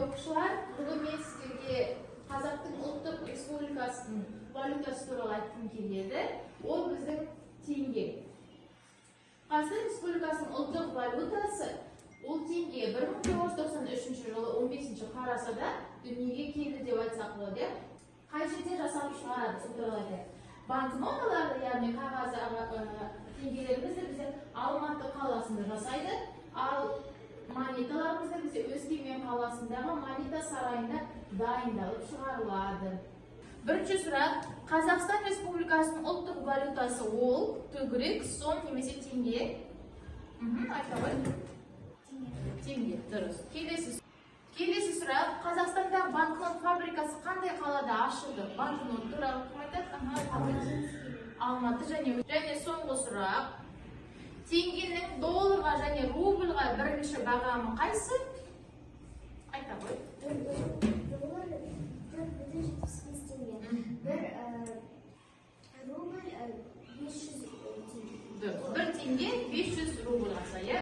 Оқушылар, бүгін мен сіздерге Қазақтың ұлттық республикасының валютасы туралы айтқым келеді. Ол біздің теңге. Қазақстан Республикасының ұлттық валютасы ол теңге 1993 жылы 15 қарашада дүниеге келді деп айтсақ болады. Қай жерде жасалып шығарады, сол туралы айтайық. Банкноталарды, яғни қағаз теңгелерімізді бізде Алматы қаласында жасайды, ал монеталарымызды бізде Өскемен қаласындағы монета сарайында дайындалып шығарылады. Бірінші сұрақ, Қазақстан Республикасының ұлттық валютасы ол төгірек, сом немесе теңге? Айта ғой. Теңге, дұрыс. Келесі сұрақ, Қазақстандағы банкнот фабрикасы қандай қалада ашылды? Банкнот туралы кім айтады? Алматы. Және соңғы сұрақ, теңгенің долларға және рубльға бірінші бағамы қайсы? Айта ғой. Доллар 4,75 теңге. Бір рубль 500 теңге. Бір теңге 500 рубль қаса, иә?